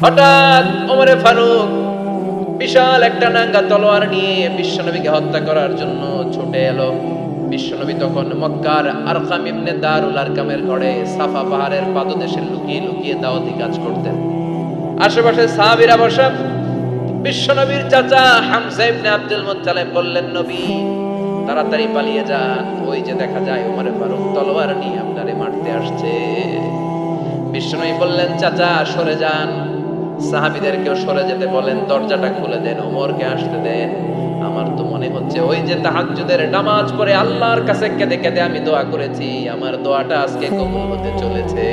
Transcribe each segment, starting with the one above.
হঠাৎ ওমরে ফারুক বিশাল একটা নাঙ্গা তলোয়ার নিয়ে বিশ্বনবীকে হত্যা করার জন্য ছুটে এলো। বিশ্বনবী তখন মক্কার আরকাম ইবনে দারুল আরকামের ঘরে সাফা পাহাড়ের পাদদেশে লুকিয়ে লুকিয়ে দাওয়াতি কাজ করতেন। আশেপাশে সাহাবীরা বসা। বিশ্বনবীর চাচা হামজা ইবনে আব্দুল মুত্তালিব বললেন, নবী তাড়াতাড়ি পালিয়ে যান, ওই যে দেখা যায় ওমরে ফারুক তলোয়ার নিয়ে আপনারে মারতে আসছে। বিশ্বনবী বললেন, চাচা সরে যান, সাহাবীদেরকেও সরে যেতে বলেন, দরজাটা খুলে দেন, ওমরকে আসতে দেন। আমার তো মনে হচ্ছে ওই যে তাহাজ্জুদের নামাজ পড়ে আল্লাহর কাছে কেঁদে কেঁদে আমি দোয়া করেছি, আমার দোয়াটা আজকে কবুল হতে চলেছে।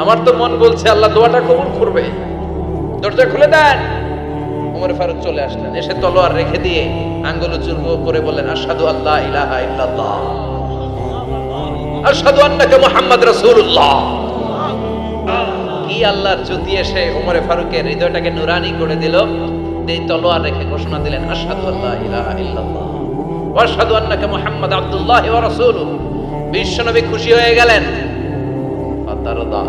আমার তো মন বলছে আল্লাহ দোয়াটা কবুল করবে, দরজা খুলে দেন। ওমর ফারুক চলে আসলেন, এসে তলোয়ার রেখে দিয়ে আঙ্গুল উঁচু করে বললেন, আশহাদু আল্লা ইলাহা ইল্লাল্লাহ আশহাদু আন্নাকা মুহাম্মাদ রাসূলুল্লাহ। কি আল্লাহর জ্যোতি এসে ওমর ফারুকের হৃদয়টাকে নুরানি করে দিল। এই তলোয়ার রেখে ঘোষণা দিলেন, আশহাদু আল্লা ইলাহা ইল্লাল্লাহ ওয়া আশহাদু আন্নাকা মুহাম্মাদ আবদুল্লাহি ওয়া রাসূলুহু। বিশ্বনবী খুশি হয়ে গেলেন। ফাতারদা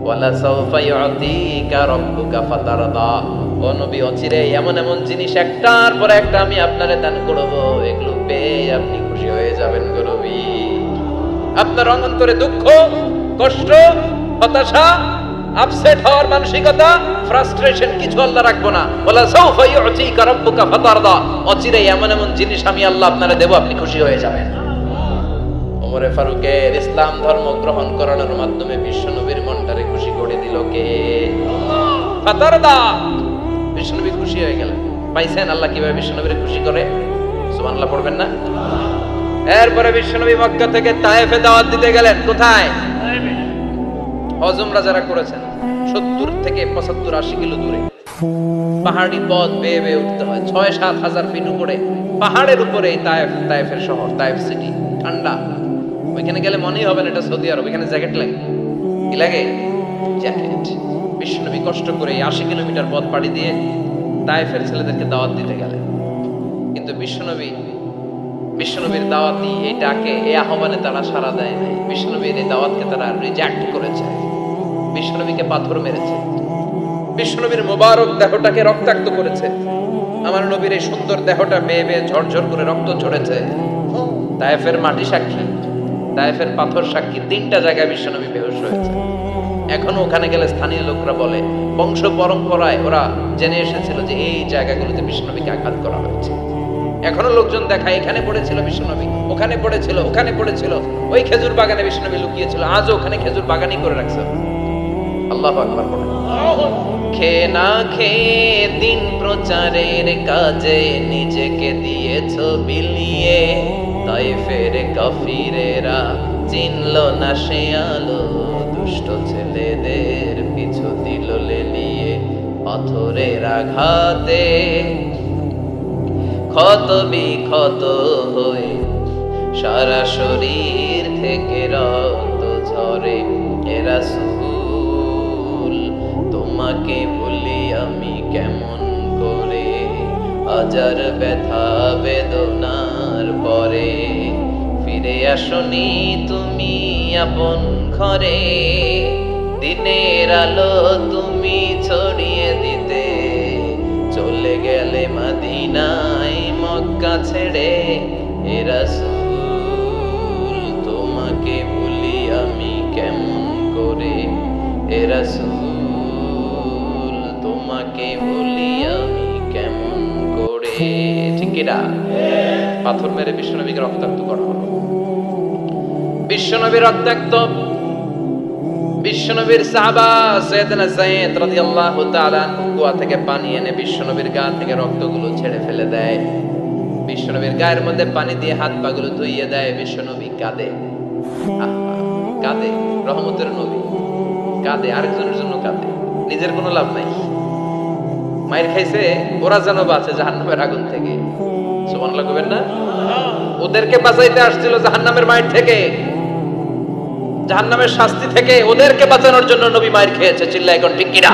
ওয়ালা সাওফা ইউতিকা রাব্বুকা ফাতারদা। ও নবী, অচিরে এমন এমন জিনিস একটার পর একটা আমি আপনারে দান করব, এগুলো পেয়ে আপনি খুশি হয়ে যাবেন গো নবী। আপনার অন্তরে দুঃখ, কষ্ট, হতাশা, আপসেট হওয়ার মানসিকতা, ফ্রাস্ট্রেশন কিছু আল্লাহ রাখবো না। ওয়ালা সাওফা ইউতিকা রাব্বুকা ফাতারদা। অচিরে এমন এমন জিনিস আমি আল্লাহ আপনারে দেব, আপনি খুশি হয়ে যাবেন। ওমরে ফারুকের ইসলাম ধর্ম গ্রহণ করানোর মাধ্যমে বিশ্বনবীর মনটারে খুশি করে দিল কে? ফাতারদা। বিশ্বনবী খুশি হয়ে গেলেন। পাইছেন আল্লাহ কিভাবে বিশ্বনবীরে খুশি করে? সুবহানাল্লাহ পড়বেন না? এরপরে বিশ্বনবী মক্কা থেকে তায়েফে দাওয়াত দিতে গেলেন। কোথায়? হজ উমরা যারা করেছেন 70 থেকে 75-80 কিলো দূরে পাহাড়ি পথ বেয়ে বেয়ে উঠতে হয়। 6-7 হাজার ফিট উপরে পাহাড়ের উপরে তায়েফের শহর, তায়েফ সিটি। ঠান্ডা, ওইখানে গেলে মনেই হবে না এটা সৌদি আরব। এখানে জ্যাকেট লাগে। কি লাগে? জ্যাকেট। বিশ্বনবী কষ্ট করে 80 কিলোমিটার পথ পাড়ি দিয়ে তায়েফের ছেলেদেরকে দাওয়াত দিতে গেলেন। কিন্তু বিশ্বনবীর দাওয়াতি এই ডাকে, এই আহ্বানে তারা সাড়া দেয় নাই। বিশ্বনবীর এই দাওয়াতকে তারা রিজেক্ট করেছে। বিশ্বনবীকে পাথর মেরেছে, বিশ্বনবীর মোবারক দেহটাকে রক্তাক্ত করেছে। আমার নবীর এই সুন্দর দেহটা বেয়ে বেয়ে ঝরঝর করে রক্ত ঝরেছে। তায়েফের মাটি সাক্ষী, তায়েফের পাথর সাক্ষী। 3টা জায়গায় বিশ্বনবী বেহুশ হয়েছে। এখনো ওখানে গেলে স্থানীয় লোকরা বলে, বংশ পরম্পরায় ওরা জেনে এসেছিল যে এই জায়গাগুলোতে বিশ্বনবীকে আঘাত করা হয়েছে। এখনো লোকজন দেখায়, এখানে পড়েছিল বিশ্বনবী, ওখানে পড়েছিল, ওখানে পড়েছিল, ওই খেজুর বাগানে বিশ্বনবী লুকিয়েছিল, আজও ওখানে খেজুর বাগানই করে রাখছে। আল্লাহু আকবার বলেন। খেয়ে না খেয়ে দিন প্রচারের কাজে নিজেকে দিয়েছ বিলিয়ে, তায়েফের কাফিরেরা চিনল না সে আলো, দুষ্ট ছেলেদের পিছু দিল লেলিয়ে, পাথরের আঘাতে ক্ষত বিক্ষত হয়ে সারা শরীর থেকে রক্ত ঝরে। এ রাসূল তোমাকে ভুলি আমি কেমন করে, হাজার ব্যথা বেদনার পরে ফিরে আসনি তুমি আপন ঘরে। দিনের আলো তুমি ছড়িয়ে দিতে চলে গেলে মদিনায় মক্কা ছেড়ে। এ রাসূল তোমাকে ভুলি আমি কেমন করে, এ রাসূল তোমাকে ভুলি আমি কেমন করে। ঠিক কি না? পাথর মেরে বিশ্বনবীকে রক্তাক্ত করা হলো। বিশ্বনবী রক্তাক্ত। বিশ্বনবীর সাহাবা সাইয়েদনা যায়েদ রাদিয়াল্লাহু তাআলা কুয়া থেকে পানি এনে বিশ্বনবীর গা থেকে রক্তগুলো ছেড়ে ফেলে দেয়। বিশ্বনবীর গায়ের মধ্যে পানি দিয়ে হাত পাগুলো ধুইয়ে দেয়। বিশ্বনবী কাঁদে, কাঁদে। রহমতের নবী কাঁদে, আরেকজনের জন্য কাঁদে, নিজের কোনো লাভ নাই। মায়ের খাইছে, ওরা যেন বাঁচে জাহান্নামের আগুন থেকে। সুবহানাল্লাহ কইবেন না? ওদেরকে বাঁচাইতে আসছিল জাহান্নামের মায়ের থেকে, জাহান্নামের শাস্তি থেকে ওদেরকে বাঁচানোর জন্য নবী মায়ের খেয়েছে। চিল্লায় এখন ঠিক কি না?